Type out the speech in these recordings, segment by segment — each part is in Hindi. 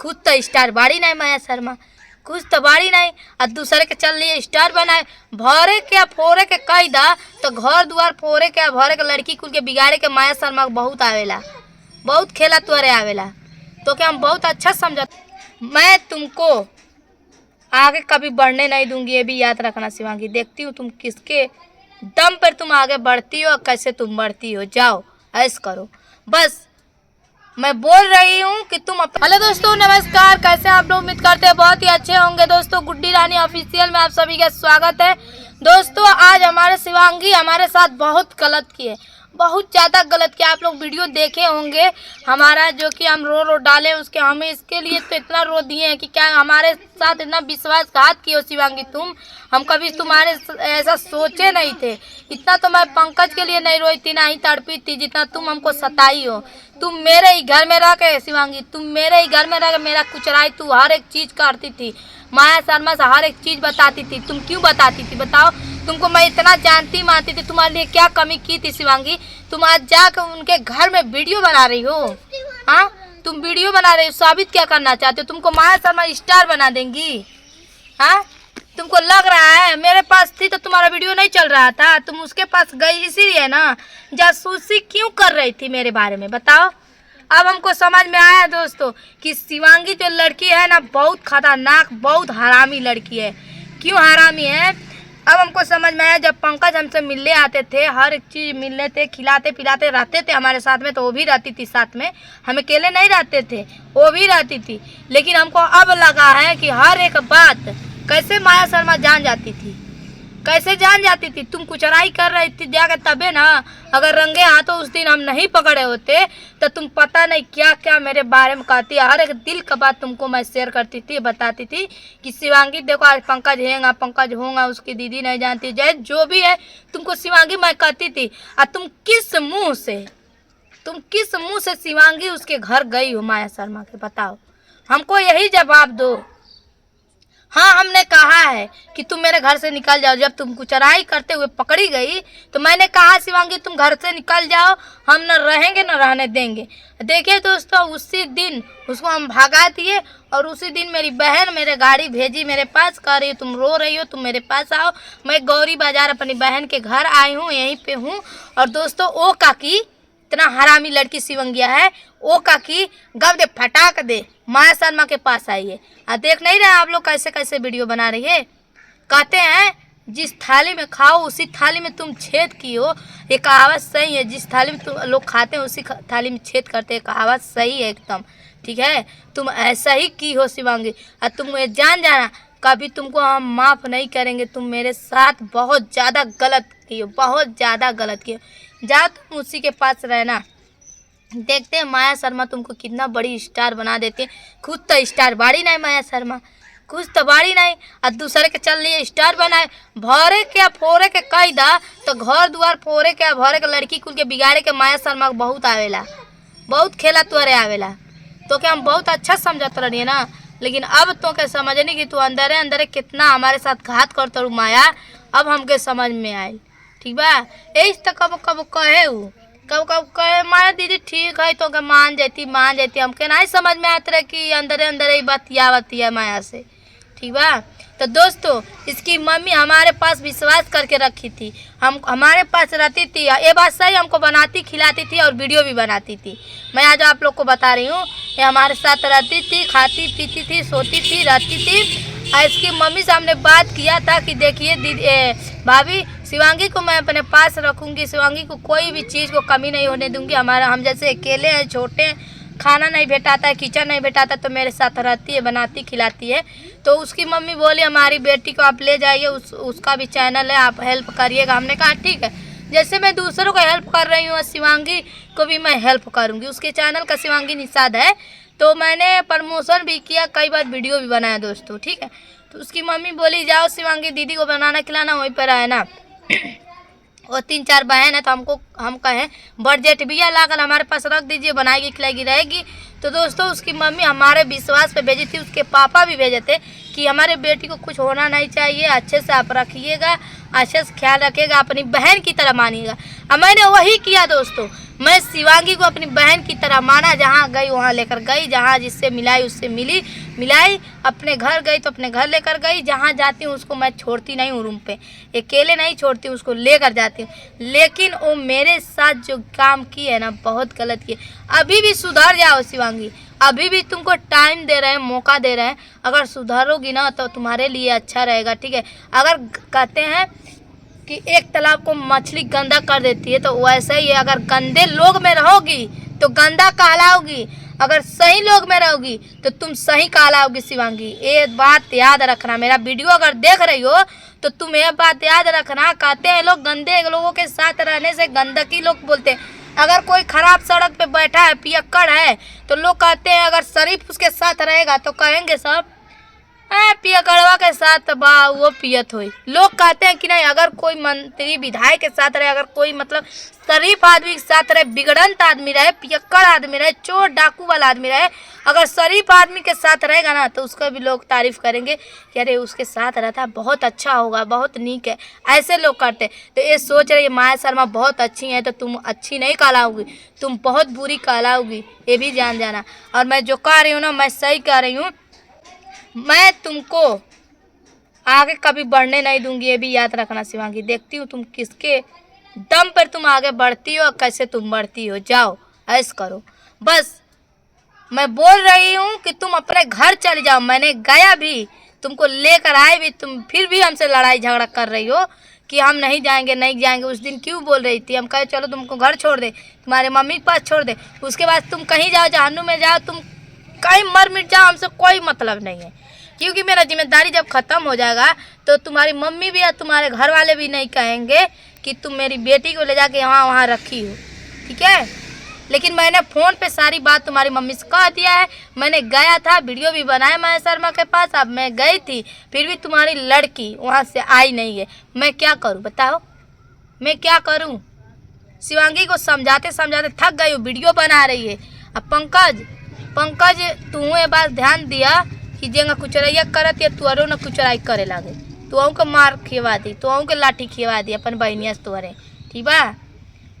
खुद तो स्टार बाड़ी नहीं माया शर्मा, कुछ तो बाड़ी नहीं और दूसरे के चल लिए स्टार बनाए। भरे के फोरे के कही दा तो घर दुआर फोरे के भरे के लड़की कुल के बिगाड़े के माया शर्मा बहुत आवेला, बहुत खेला तुअरे आवेला। तो क्या हम बहुत अच्छा समझ। मैं तुमको आगे कभी बढ़ने नहीं दूंगी, ये भी याद रखना शिवांगी। देखती हूँ तुम किसके दम पर तुम आगे बढ़ती हो और कैसे तुम बढ़ती हो। जाओ ऐश करो बस, मैं बोल रही हूँ कि तुम हेलो दोस्तों, नमस्कार। कैसे आप लोग? उम्मीद करते हैं बहुत ही अच्छे होंगे। दोस्तों गुड्डी रानी ऑफिशियल में आप सभी का स्वागत है। दोस्तों आज हमारे शिवांगी हमारे साथ बहुत गलत किए, बहुत ज़्यादा गलत किया। आप लोग वीडियो देखे होंगे हमारा, जो कि हम रो डाले उसके, हमें इसके लिए तो इतना रो दिए हैं कि क्या हमारे साथ इतना विश्वासघात किए हो शिवांगी तुम। हम कभी तुम्हारे ऐसा सोचे नहीं थे। इतना तो मैं पंकज के लिए नहीं रोई थी, ना ही तड़पी थी जितना तुम हमको सताई हो। तुम मेरे ही घर में रह के शिवांगी, तुम मेरे ही घर में रह के मेरा कुचराई, तू हर एक चीज़ करती थी। माया शर्मा से हर एक चीज़ बताती थी। तुम क्यों बताती थी बताओ? तुमको मैं इतना जानती मानती थी, तुम्हारे लिए क्या कमी की थी शिवांगी? तुम आज जाकर उनके घर में वीडियो बना रही हो। हाँ तुम वीडियो बना रही हो, साबित क्या करना चाहते हो? तुमको माया शर्मा स्टार बना देंगी? हाँ तुमको लग रहा है मेरे पास थी तो तुम्हारा वीडियो नहीं चल रहा था, तुम उसके पास गई इसीलिए ना। जासूसी क्यों कर रही थी मेरे बारे में बताओ? अब हमको समझ में आया दोस्तों कि शिवांगी जो लड़की है ना, बहुत खतरनाक, बहुत हरामी लड़की है। क्यों हरामी है अब हमको समझ में आया। जब पंकज हमसे मिलने आते थे, हर एक चीज़ मिलने थे, खिलाते पिलाते रहते थे हमारे साथ में, तो वो भी रहती थी साथ में, हम अकेले नहीं रहते थे, वो भी रहती थी। लेकिन हमको अब लगा है कि हर एक बात कैसे माया शर्मा जान जाती थी, कैसे जान जाती थी। तुम कुचराई कर रही थी जाकर तबे ना। अगर रंगे हाथों उस दिन हम नहीं पकड़े होते तो तुम पता नहीं क्या क्या मेरे बारे में कहती। हर एक दिल का बात तुमको मैं शेयर करती थी, बताती थी कि शिवांगी देखो आज पंकज हैगा, पंकज होगा, उसकी दीदी नहीं जानती, जय जो भी है तुमको शिवांगी मैं कहती थी। और तुम किस मुँह से शिवांगी उसके घर गई हो माया शर्मा के? बताओ हमको यही जवाब दो। हाँ हमने कहा है कि तुम मेरे घर से निकल जाओ। जब तुम कुचराई करते हुए पकड़ी गई तो मैंने कहा शिवांगी तुम घर से निकल जाओ, हम न रहेंगे न रहने देंगे। देखिए दोस्तों उसी दिन उसको हम भगा दिए और उसी दिन मेरी बहन मेरे गाड़ी भेजी मेरे पास, कह रही तुम रो रही हो, तुम मेरे पास आओ। मैं गौरी बाजार अपनी बहन के घर आई हूँ, यहीं पे हूँ। और दोस्तों ओ काकी इतना हरामी लड़की शिवंगिया है, ओ काकी गब दे फटाक दे माया शर्मा के पास आई है। देख नहीं रहे आप लोग कैसे कैसे वीडियो बना रही है? कहते हैं जिस थाली में खाओ उसी थाली में तुम छेद की हो। ये कहावत सही है, जिस थाली में तुम लोग खाते हैं उसी थाली में छेद करते हैं। कहावत सही है एकदम, ठीक है। तुम ऐसा ही की हो शिवांगी, और तुम ये जान जाना कभी तुमको हम माफ़ नहीं करेंगे। तुम मेरे साथ बहुत ज़्यादा गलत की हो, बहुत ज़्यादा गलत की हो। जाओ तुम उसी के पास रहना, देखते हैं माया शर्मा तुमको कितना बड़ी स्टार बना देते हैं। खुद तो स्टार बाड़ी नहीं माया शर्मा, कुछ तो बाड़ी नहीं और दूसरे के चल लिए स्टार बनाए। भरे के फोरे के कही दा तो घर दुआर फोरे के भरे के लड़की कुल के बिगाड़े के माया शर्मा बहुत आवेला, बहुत खेला तुअरे आवेला। तो क्या हम बहुत अच्छा समझत रही है ना। लेकिन अब तो क्या समझने कि तू अंदर अंदर कितना हमारे साथ घात करता रू माया, अब हमके समझ में आयल। ठीक बा, यही तो कब कब कहे कब कब कहे माया दीदी ठीक है तो मान जाती हमके नहीं समझ में आते रहे कि अंदर अंदर ही बतिया माया से। ठीक बा। तो दोस्तों इसकी मम्मी हमारे पास विश्वास करके रखी थी, हम हमारे पास रहती थी, ये बात सही, हमको बनाती खिलाती थी और वीडियो भी बनाती थी। मैं आज आप लोग को बता रही हूँ, ये हमारे साथ रहती थी, खाती पीती थी, सोती थी, रहती थी। और इसकी मम्मी से हमने बात किया था कि देखिए दीदी भाभी शिवांगी को मैं अपने पास रखूँगी, शिवांगी को कोई भी चीज़ को कमी नहीं होने दूँगी। हम जैसे अकेले हैं, छोटे हैं, खाना नहीं भेटाता है, किचन नहीं भेटाता, तो मेरे साथ रहती है, बनाती खिलाती है। तो उसकी मम्मी बोली हमारी बेटी को आप ले जाइए, उसका भी चैनल है, आप हेल्प करिएगा। हमने कहा ठीक है, जैसे मैं दूसरों को हेल्प कर रही हूँ शिवांगी को भी मैं हेल्प करूँगी। उसके चैनल का शिवांगी निषाद है, तो मैंने प्रमोशन भी किया, कई बार वीडियो भी बनाया दोस्तों। ठीक है, तो उसकी मम्मी बोली जाओ शिवांगी दीदी को बनाना खिलाना वहीं पर है ना। और 3-4 बहन है, तो हम कहें बजट भी लागल हमारे पास रख दीजिए, बनाएगी खिलाएगी रहेगी। तो दोस्तों उसकी मम्मी हमारे विश्वास पे भेजी थी, उसके पापा भी भेजे थे कि हमारे बेटी को कुछ होना नहीं चाहिए, अच्छे से आप रखिएगा, अच्छे से ख्याल रखिएगा, अपनी बहन की तरह मानिएगा। और मैंने वही किया दोस्तों। मैं शिवांगी को अपनी बहन की तरह माना, जहाँ गई वहाँ लेकर गई, जहाँ जिससे मिलाई उससे मिलाई, अपने घर गई तो अपने घर लेकर गई, जहाँ जाती हूँ उसको मैं छोड़ती नहीं हूँ रूम पे, अकेले नहीं छोड़ती हूँ, उसको लेकर जाती हूँ। लेकिन वो मेरे साथ जो काम की है ना, बहुत गलत की है। अभी भी सुधर जाओ शिवांगी, अभी भी तुमको टाइम दे रहे हैं, मौका दे रहे हैं। अगर सुधरोगी ना तो तुम्हारे लिए अच्छा रहेगा, ठीक है। अगर कहते हैं कि एक तालाब को मछली गंदा कर देती है, तो वैसा ही है। अगर गंदे लोग में रहोगी तो गंदा कहलाओगी, अगर सही लोग में रहोगी तो तुम सही कहलाओगी शिवांगी। ये बात याद रखना। मेरा वीडियो अगर देख रही हो तो तुम ये बात याद रखना। कहते हैं लोग गंदे लोगों के साथ रहने से गंदगी लोग बोलते हैं। अगर कोई खराब सड़क पे बैठा है, पियक्कड़ है, तो लोग कहते हैं अगर शरीफ उसके साथ रहेगा तो कहेंगे सब पियकड़वा के साथ बा वो पियत हुई। लोग कहते हैं कि नहीं, अगर कोई मंत्री विधायक के साथ रहे, अगर कोई मतलब शरीफ आदमी के साथ रहे, बिगड़ंत आदमी रहे, पियक्कड़ आदमी रहे, चोर डाकू वाला आदमी रहे, अगर शरीफ आदमी के साथ रहेगा ना तो उसका भी लोग तारीफ करेंगे कि अरे उसके साथ रहता है, बहुत अच्छा होगा, बहुत नीक है। ऐसे लोग करते। तो ये सोच रही है माया शर्मा बहुत अच्छी है तो तुम अच्छी नहीं कहलाओगी, तुम बहुत बुरी कहलाओगी, ये भी जान जाना। और मैं जो कह रही हूँ ना, मैं सही कह रही हूँ। मैं तुमको आगे कभी बढ़ने नहीं दूंगी, ये भी याद रखना शिवांगी। देखती हूँ तुम किसके दम पर तुम आगे बढ़ती हो, कैसे तुम बढ़ती हो। जाओ ऐश करो बस। मैं बोल रही हूँ कि तुम अपने घर चले जाओ। मैंने गया भी, तुमको लेकर आए भी, तुम फिर भी हमसे लड़ाई झगड़ा कर रही हो कि हम नहीं जाएंगे नहीं जाएंगे। उस दिन क्यों बोल रही थी? हम कहे चलो तुमको घर छोड़ दे, तुम्हारे मम्मी के पास छोड़ दे, उसके बाद तुम कहीं जाओ, जहन्नुम में जाओ, तुम कहीं मर मिट जाओ, हमसे कोई मतलब नहीं है। क्योंकि मेरा जिम्मेदारी जब ख़त्म हो जाएगा तो तुम्हारी मम्मी भी या तुम्हारे घर वाले भी नहीं कहेंगे कि तुम मेरी बेटी को ले जाके यहाँ वहाँ रखी हो, ठीक है। लेकिन मैंने फ़ोन पे सारी बात तुम्हारी मम्मी से कह दिया है। मैंने गया था, वीडियो भी बनाया माया शर्मा के पास। अब मैं गई थी, फिर भी तुम्हारी लड़की वहाँ से आई नहीं है। मैं क्या करूँ बताओ, मैं क्या करूँ? शिवांगी को समझाते समझाते थक गई हूँ, वीडियो बना रही है। अब पंकज तू ये बात ध्यान दिया कि जेंगा कुचरैया करत या तुअरो न कुचराई करे लागे, तुअहू के मार खिवा दी, तुअहू के लाठी खिवा दी अपन बहनिया से तुअरे, ठीक बा।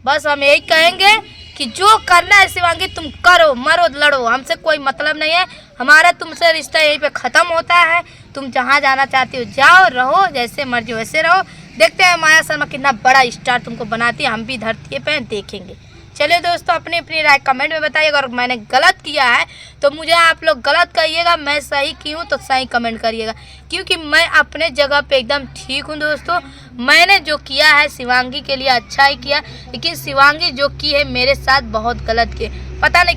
बस हम यही कहेंगे कि जो करना है शिवांगी तुम करो, मरो लड़ो, हमसे कोई मतलब नहीं है। हमारा तुमसे रिश्ता यहीं पे ख़त्म होता है। तुम जहाँ जाना चाहती हो जाओ, रहो, जैसे मर्जी वैसे रहो। देखते हैं माया शर्मा कितना बड़ा स्टार तुमको बनाती है, हम भी धरती पे देखेंगे। चलिए दोस्तों, अपनी अपनी राय कमेंट में बताइएगा। अगर मैंने गलत किया है तो मुझे आप लोग गलत कहिएगा, मैं सही की हूँ तो सही कमेंट करिएगा। क्योंकि मैं अपने जगह पे एकदम ठीक हूँ दोस्तों। मैंने जो किया है शिवांगी के लिए अच्छा ही किया, लेकिन शिवांगी जो की है मेरे साथ बहुत गलत की। पता नहीं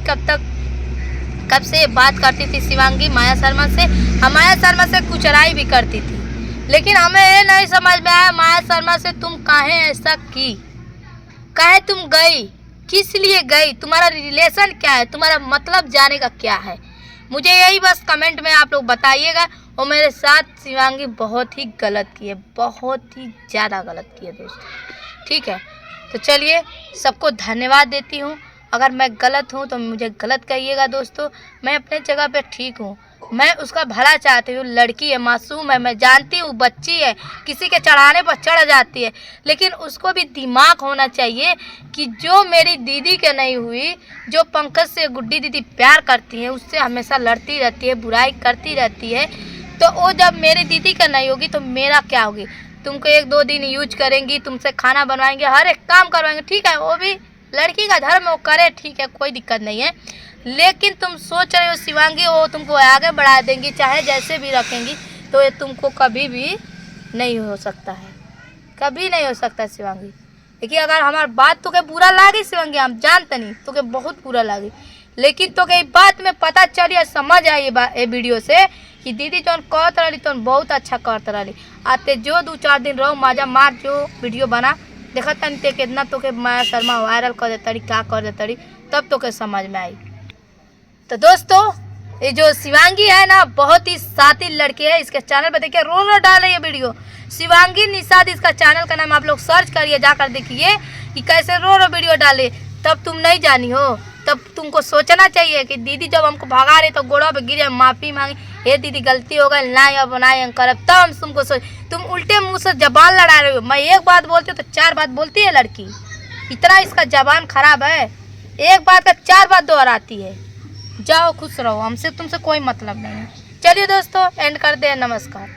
कब से बात करती थी शिवांगी माया शर्मा से, माया शर्मा से कुचराई भी करती थी। लेकिन हमें ये नहीं समझ में आया माया शर्मा से तुम काहे ऐसा की, काहे तुम गई, किस लिए गई, तुम्हारा रिलेशन क्या है, तुम्हारा मतलब जाने का क्या है। मुझे यही बस कमेंट में आप लोग बताइएगा। और मेरे साथ शिवांगी बहुत ही गलत की है, बहुत ही ज़्यादा गलत की है दोस्तों, ठीक है। तो चलिए सबको धन्यवाद देती हूँ। अगर मैं गलत हूँ तो मुझे गलत कहिएगा दोस्तों। मैं अपने जगह पे ठीक हूँ, मैं उसका भला चाहती हूँ। लड़की है, मासूम है, मैं जानती हूँ, बच्ची है, किसी के चढ़ाने पर चढ़ जाती है। लेकिन उसको भी दिमाग होना चाहिए कि जो मेरी दीदी के नहीं हुई, जो पंकज से गुड्डी दीदी प्यार करती है, उससे हमेशा लड़ती रहती है, बुराई करती रहती है, तो वो जब मेरी दीदी का नहीं होगी तो मेरा क्या होगी। तुमको 1-2 दिन यूज करेंगी, तुमसे खाना बनवाएंगे, हर एक काम करवाएंगे, ठीक है। वो भी लड़की का धर्म है, वो करे, ठीक है, कोई दिक्कत नहीं है। लेकिन तुम सोच रहे हो शिवांगी वो तुमको आगे बढ़ा देंगी, चाहे जैसे भी रखेंगी, तो ये तुमको कभी भी नहीं हो सकता है, कभी नहीं हो सकता शिवांगी। देखिए अगर हमारी बात तो के बुरा लागी शिवांगी, हम जानते नहीं तो के बहुत बुरा लागी, लेकिन तो के बात में पता चली, समझ आई ये वीडियो से कि दीदी जौन कहत रही तो बहुत अच्छा करत रही। आते जो 2-4 दिन रहो, मजा मार, जो वीडियो बना देखा तन ते कितना तो के माया शर्मा वायरल कर देती, क्या कर देती, तब तो के समझ में आई। तो दोस्तों ये जो शिवांगी है ना, बहुत ही साथी लड़की है। इसके चैनल पे देखिए रोज डाल रही है वीडियो, शिवांगी निषाद इसका चैनल का नाम, आप लोग सर्च करिए, जाकर देखिए कि कैसे रोज वीडियो डाले। तब तुम नहीं जानी हो, तब तुमको सोचना चाहिए कि दीदी जब हमको भगा रहे तो गोड़ा पे गिरे, माफ़ी मांगी, ये दीदी गलती हो गई, ना अब ना करब, तब हम तुमको सोच। तुम उल्टे मुँह से जबान लड़ा रहे हो। मैं एक बात बोलती हूँ तो 4 बात बोलती है लड़की, इतना इसका जबान खराब है, एक बात का 4 बार दोहराती है। जाओ खुश रहो, हमसे तुमसे कोई मतलब नहीं। चलिए दोस्तों, एंड कर दे, नमस्कार।